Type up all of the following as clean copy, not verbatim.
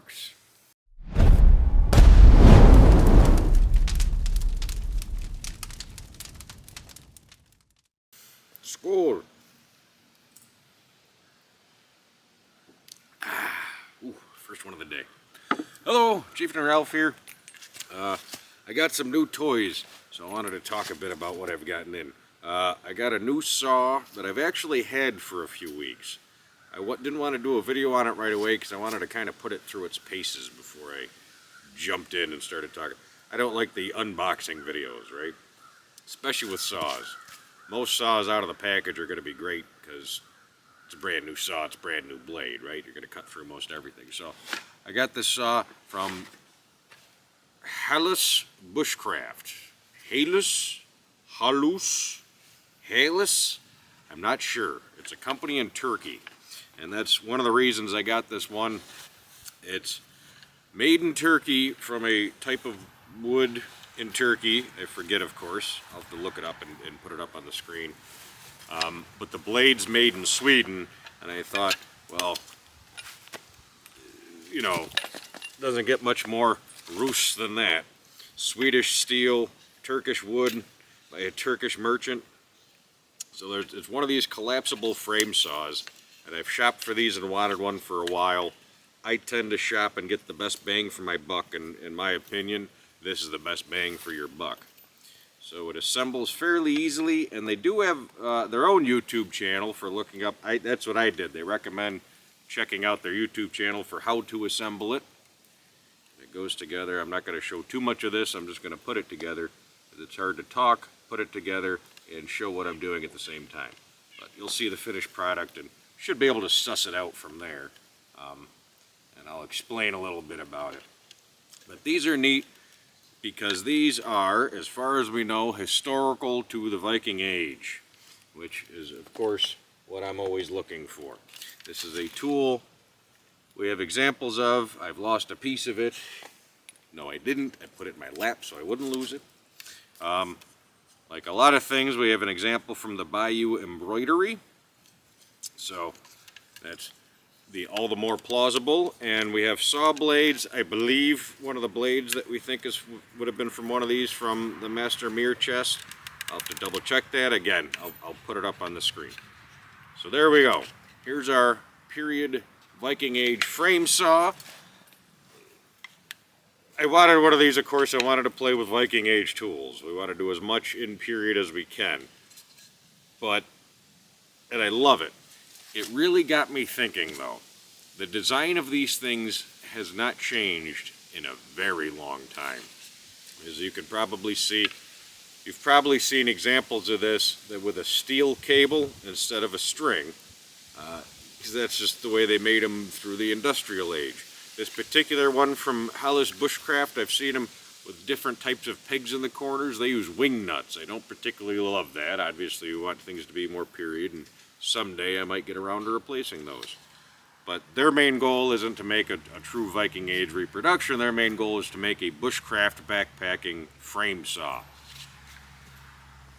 works. Skål! Ooh, first one of the day. Hello, Chief and Ralph here. I got some new toys, so I wanted to talk a bit about what I've gotten in. I got a new saw that I've actually had for a few weeks. I didn't want to do a video on it right away because I wanted to kind of put it through its paces before I jumped in and started talking. I don't like the unboxing videos, right? Especially with saws. Most saws out of the package are going to be great because it's a brand new saw, it's a brand new blade, right? You're going to cut through most everything. So I got this saw from Halus Bushcraft. Halus? I'm not sure. It's a company in Turkey. And that's one of the reasons I got this one. It's made in Turkey from a type of wood in Turkey. I forget, of course. I'll have to look it up and put it up on the screen. But the blade's made in Sweden, and I thought, well, you know, doesn't get much more Rus than that. Swedish steel, Turkish wood by a Turkish merchant. So it's one of these collapsible frame saws, and I've shopped for these and wanted one for a while. I tend to shop and get the best bang for my buck, and in my opinion, this is the best bang for your buck. So it assembles fairly easily, and they do have their own YouTube channel for looking up. That's what I did. They recommend checking out their YouTube channel for how to assemble it. It goes together. I'm not going to show too much of this. I'm just going to put it together. It's hard to talk, put it together, and show what I'm doing at the same time. But you'll see the finished product and should be able to suss it out from there. And I'll explain a little bit about it. But these are neat because these are, as far as we know, historical to the Viking Age, which is, of course, what I'm always looking for. This is a tool we have examples of. I've lost a piece of it. No, I didn't. I put it in my lap so I wouldn't lose it. Like a lot of things, we have an example from the Bayou embroidery. So that's all the more plausible. And we have saw blades. I believe one of the blades that we think would have been from one of these from the Master Mirror chest. I'll have to double check that again. I'll put it up on the screen. So there we go. Here's our period Viking Age frame saw. I wanted one of these, of course. I wanted to play with Viking Age tools. We want to do as much in period as we can. And I love it. It really got me thinking, though. The design of these things has not changed in a very long time. As you can probably see, you've probably seen examples of this with a steel cable instead of a string. Because that's just the way they made them through the industrial age. This particular one from Halus Bushcraft, I've seen them with different types of pegs in the corners. They use wing nuts. I don't particularly love that. Obviously, we want things to be more period, and someday I might get around to replacing those. But their main goal isn't to make a true Viking Age reproduction. Their main goal is to make a bushcraft backpacking frame saw.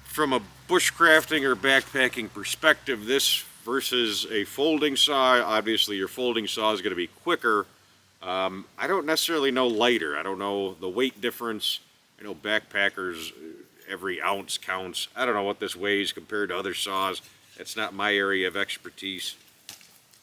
From a bushcrafting or backpacking perspective, this versus a folding saw, obviously your folding saw is going to be quicker. I don't necessarily know lighter. I don't know the weight difference. I know backpackers, every ounce counts. I don't know what this weighs compared to other saws. It's not my area of expertise.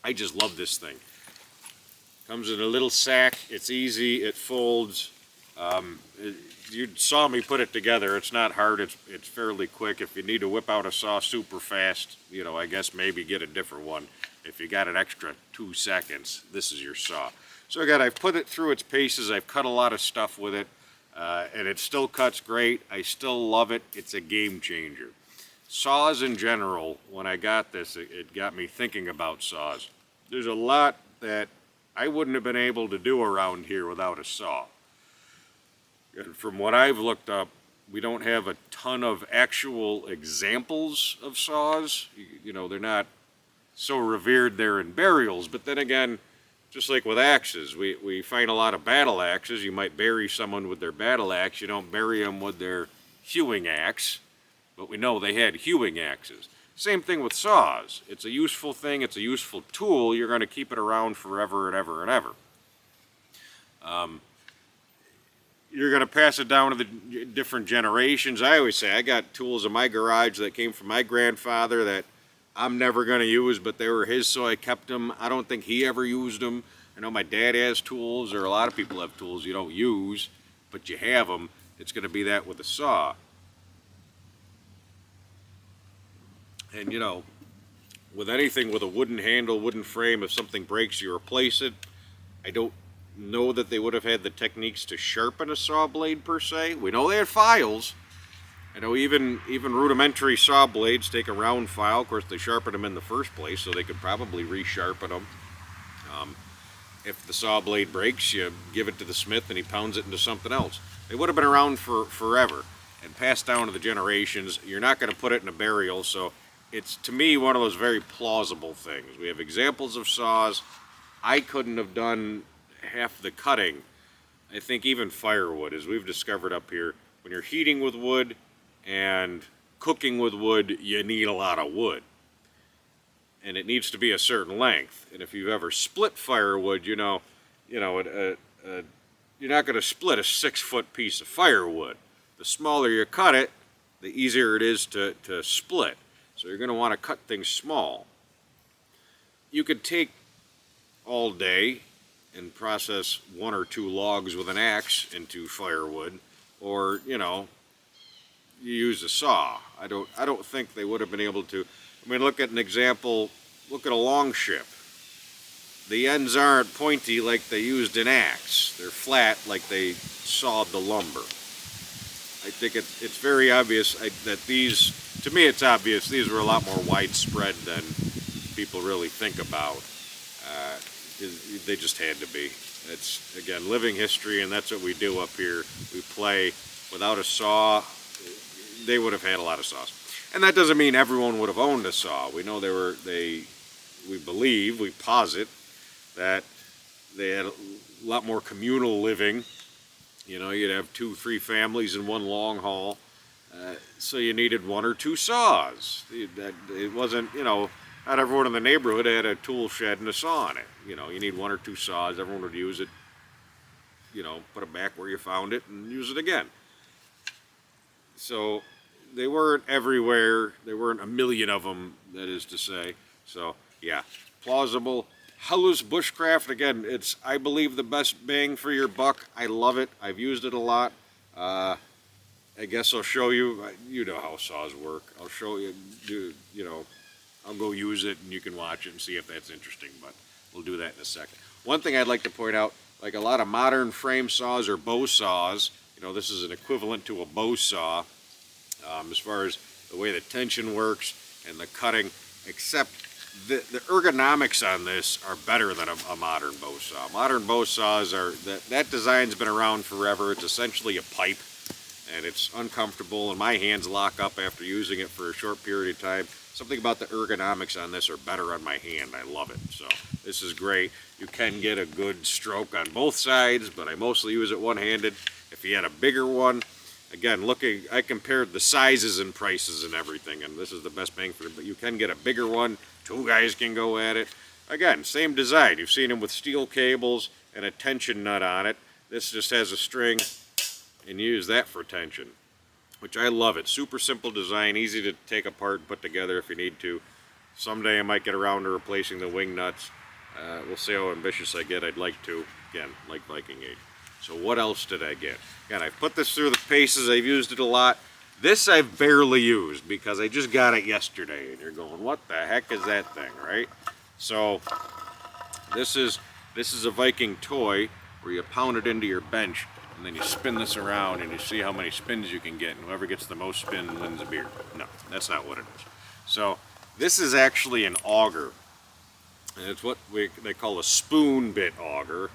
I just love this thing. Comes in a little sack. It's easy. It folds. You saw me put it together. It's not hard. It's fairly quick. If you need to whip out a saw super fast, you know, I guess maybe get a different one. If you got an extra 2 seconds, this is your saw. So again, I've put it through its paces. I've cut a lot of stuff with it, and it still cuts great. I still love it. It's a game changer. Saws in general, when I got this, it got me thinking about saws. There's a lot that I wouldn't have been able to do around here without a saw. And from what I've looked up, we don't have a ton of actual examples of saws. You know, they're not so revered there in burials, but then again, just like with axes, we find a lot of battle axes. You might bury someone with their battle axe. You don't bury them with their hewing axe, but we know they had hewing axes. Same thing with saws. It's a useful thing. It's a useful tool. You're going to keep it around forever and ever and ever. You're going to pass it down to the different generations. I always say I got tools in my garage that came from my grandfather that I'm never going to use, but they were his, so I kept them. I don't think he ever used them. I know my dad has tools, or a lot of people have tools you don't use, but you have them. It's going to be that with a saw. And, you know, with anything with a wooden handle, wooden frame, if something breaks, you replace it. I don't know that they would have had the techniques to sharpen a saw blade per se. We know they had files. I know even rudimentary saw blades take a round file. Of course, they sharpen them in the first place, so they could probably resharpen them. If the saw blade breaks, you give it to the smith and he pounds it into something else. They would have been around for forever and passed down to the generations. You're not going to put it in a burial, so it's, to me, one of those very plausible things. We have examples of saws. I couldn't have done half the cutting. I think even firewood, as we've discovered up here, when you're heating with wood and cooking with wood, you need a lot of wood. And it needs to be a certain length. And if you've ever split firewood, you're not going to split a 6-foot piece of firewood. The smaller you cut it, the easier it is to split. So you're going to want to cut things small. You could take all day and process 1 or 2 logs with an axe into firewood, or you use a saw. I don't think they would have been able to. I mean, look at an example. Look at a long ship. The ends aren't pointy like they used an axe. They're flat like they sawed the lumber. I think it's very obvious that these, to me it's obvious, these were a lot more widespread than people really think about. They just had to be. It's, again, living history, and that's what we do up here. We play. Without a saw, they would have had a lot of saws. And that doesn't mean everyone would have owned a saw. We know we posit that they had a lot more communal living. You'd have 2-3 families in one long haul. So you needed 1 or 2 saws. It wasn't, not everyone in the neighborhood had a tool shed and a saw in it. You need 1 or 2 saws. Everyone would use it, put it back where you found it and use it again. So they weren't everywhere. There weren't a million of them, that is to say. So, yeah, plausible. Hellas bushcraft, again, it's, I believe, the best bang for your buck. I love it. I've used it a lot. I guess I'll show you. You know how saws work. I'll show you, I'll go use it and you can watch it and see if that's interesting, but we'll do that in a second. One thing I'd like to point out, like a lot of modern frame saws or bow saws, this is an equivalent to a bow saw as far as the way the tension works and the cutting, except the ergonomics on this are better than a modern bow saw. Modern bow saws are, that design's been around forever. It's essentially a pipe, and it's uncomfortable, and my hands lock up after using it for a short period of time. Something about the ergonomics on this are better on my hand. I love it. So this is great. You can get a good stroke on both sides, but I mostly use it one-handed. If you had a bigger one, again, I compared the sizes and prices and everything, and this is the best bang for it, but you can get a bigger one. 2 guys can go at it. Again, same design. You've seen them with steel cables and a tension nut on it. This just has a string, and you use that for tension, which I love it. Super simple design, easy to take apart and put together if you need to. Someday I might get around to replacing the wing nuts. We'll see how ambitious I get. I'd like to. Again, like Viking Age. So what else did I get? Again, I've put this through the paces. I've used it a lot. This I've barely used because I just got it yesterday. And you're going, what the heck is that thing, right? So this is a Viking toy where you pound it into your bench and then you spin this around and you see how many spins you can get, and whoever gets the most spin wins a beer. No, that's not what it is. So this is actually an auger, and it's what they call a spoon bit auger.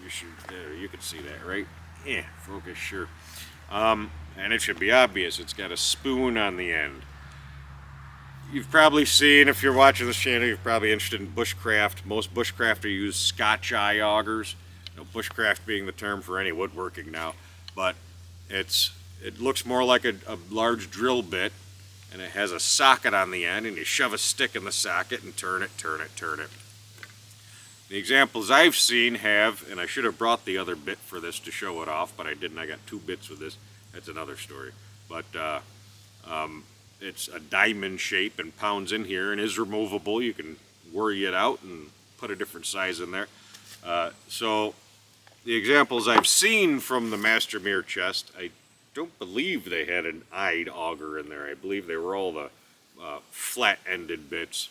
You can see that, right? Yeah, focus, sure. And it should be obvious, it's got a spoon on the end. You've probably seen, if you're watching this channel, you're probably interested in bushcraft. Most bushcrafters use Scotch eye augers. Bushcraft being the term for any woodworking now, but it looks more like a large drill bit, and it has a socket on the end, and you shove a stick in the socket and turn it. The examples I've seen have, and I should have brought the other bit for this to show it off, but I didn't. I got 2 bits with this. That's another story. But it's a diamond shape and pounds in here and is removable. You can worry it out and put a different size in there. So the examples I've seen from the Master Mirror chest, I don't believe they had an eyed auger in there. I believe they were all the flat-ended bits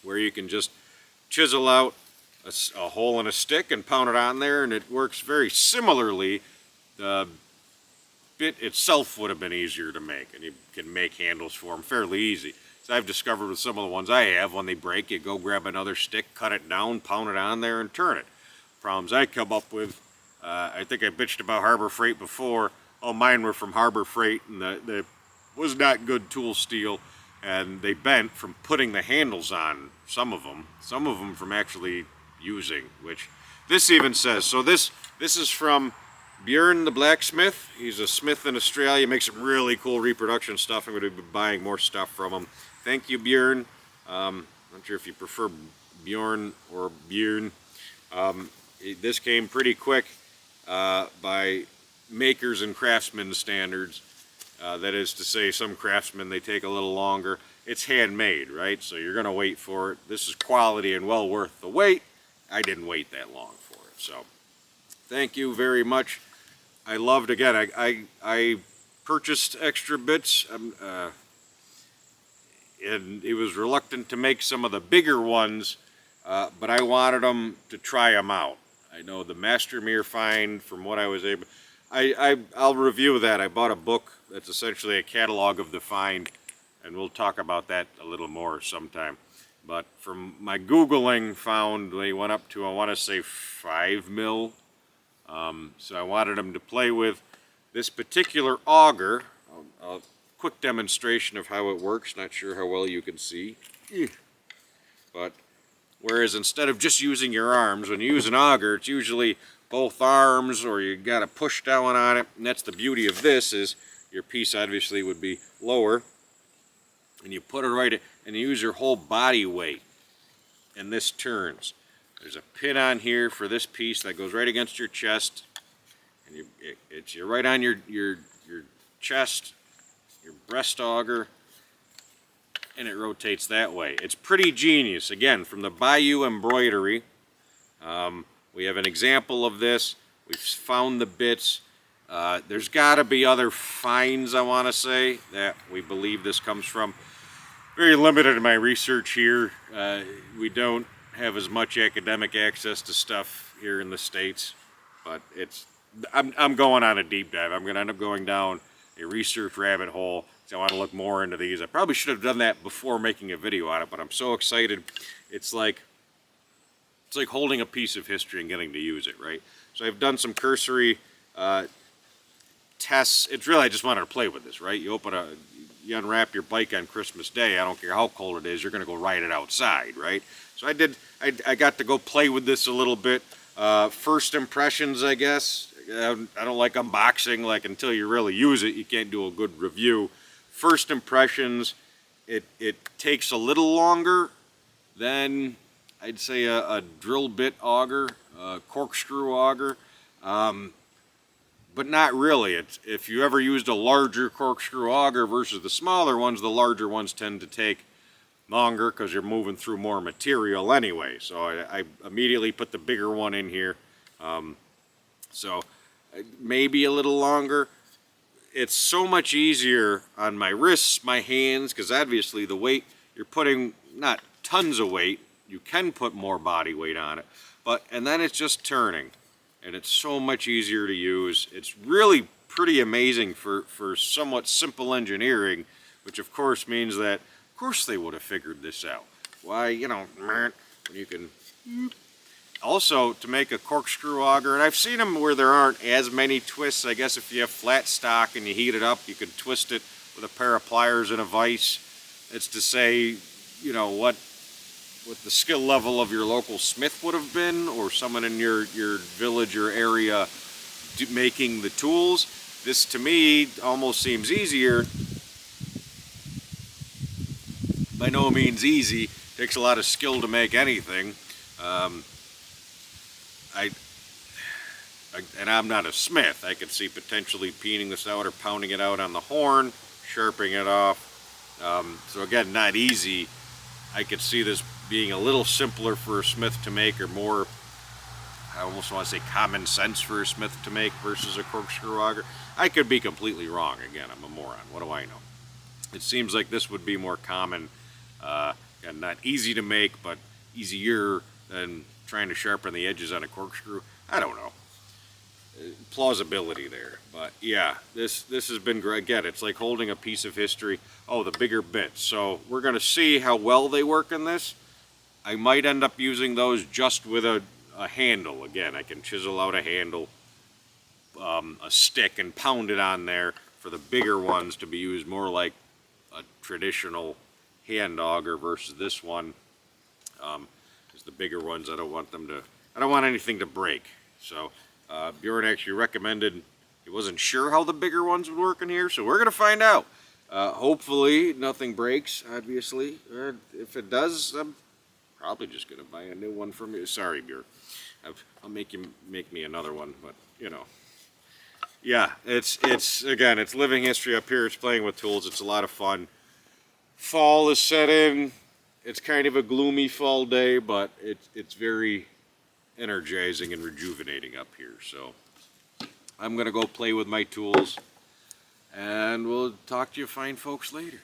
where you can just chisel out a hole in a stick and pound it on there, and it works very similarly. The bit itself would have been easier to make, and you can make handles for them fairly easy. So I've discovered with some of the ones I have, when they break, you go grab another stick, cut it down, pound it on there, and turn it. Problems I come up with, I think I bitched about Harbor Freight before. All mine were from Harbor Freight, and they was not good tool steel, and they bent from putting the handles on, some of them from actually using, which this even says. So this is from Björn the blacksmith. He's a smith in Australia, makes some really cool reproduction stuff. I'm going to be buying more stuff from him. Thank you, Björn. Not sure if you prefer Bjorn or Björn. This came pretty quick by makers and craftsmen standards. That is to say, some craftsmen, they take a little longer. It's handmade, right? So you're going to wait for it. This is quality and well worth the wait. I didn't wait that long for it. So thank you very much. I loved, again, I purchased extra bits, and he was reluctant to make some of the bigger ones, but I wanted him to try them out. I know the Master Mirror find, from what I was able, I'll review that. I bought a book that's essentially a catalog of the find, and we'll talk about that a little more sometime. But from my Googling, found they went up to, I want to say, 5 mil. So I wanted him to play with this particular auger. A quick demonstration of how it works. Not sure how well you can see. But whereas instead of just using your arms, when you use an auger, it's usually both arms, or you got to push down on it. And that's the beauty of this, is your piece obviously would be lower, and you put it right in, and you use your whole body weight, and this turns. There's a pin on here for this piece that goes right against your chest, and you're right on your chest, your breast auger, and it rotates that way. It's pretty genius. Again, from the Bayou Embroidery, we have an example of this. We've found the bits. There's got to be other finds, I want to say, that we believe this comes from. Very limited in my research here. We don't have as much academic access to stuff here in the States, but I'm going on a deep dive. I'm going to end up going down a research rabbit hole, so I want to look more into these. I probably should have done that before making a video on it, but I'm so excited. It's like holding a piece of history and getting to use it, right? So I've done some cursory tests. It's really, I just wanted to play with this, right? You unwrap your bike on Christmas Day. I don't care how cold it is. You're going to go ride it outside, right? So I got to go play with this a little bit. First impressions, I guess. I don't like unboxing. Like, until you really use it, you can't do a good review. First impressions, it takes a little longer than, I'd say, a drill bit auger, a corkscrew auger. But not really. If you ever used a larger corkscrew auger versus the smaller ones, the larger ones tend to take longer because you're moving through more material anyway. So I immediately put the bigger one in here. So maybe a little longer. It's so much easier on my wrists, my hands, because obviously the weight, you're putting not tons of weight. You can put more body weight on it. And then it's just turning. And it's so much easier to use. It's really pretty amazing for somewhat simple engineering, which of course means that, of course, they would have figured this out. Why, you can also, to make a corkscrew auger, and I've seen them where there aren't as many twists. I guess if you have flat stock and you heat it up, you can twist it with a pair of pliers and a vise. It's to say, what the skill level of your local smith would have been, or someone in your village or area making the tools. This, to me, almost seems easier. By no means easy. Takes a lot of skill to make anything. and I'm not a smith, I could see potentially peening this out or pounding it out on the horn, sharpening it off. So again, not easy. I could see this being a little simpler for a smith to make, or more, I almost want to say common sense for a smith to make versus a corkscrew auger. I could be completely wrong. Again, I'm a moron. What do I know? It seems like this would be more common, and not easy to make, but easier than trying to sharpen the edges on a corkscrew. I don't know. Plausibility there, but yeah, this has been great. Again, it's like holding a piece of history. Oh, the bigger bits. So we're going to see how well they work in this. I might end up using those just with a handle. Again, I can chisel out a handle, a stick, and pound it on there for the bigger ones to be used more like a traditional hand auger versus this one. Because the bigger ones, I don't want anything to break. So Bjorn actually recommended, he wasn't sure how the bigger ones would work in here, so we're going to find out. Hopefully nothing breaks, obviously. If it does, I'm probably just going to buy a new one from you. Sorry, Bjorn. I'll make me another one, but you know. Yeah, it's again, it's living history up here. It's playing with tools. It's a lot of fun. Fall is set in. It's kind of a gloomy fall day, but it's very energizing and rejuvenating up here. So I'm gonna go play with my tools, and we'll talk to you fine folks later.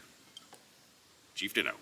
Chieftain out.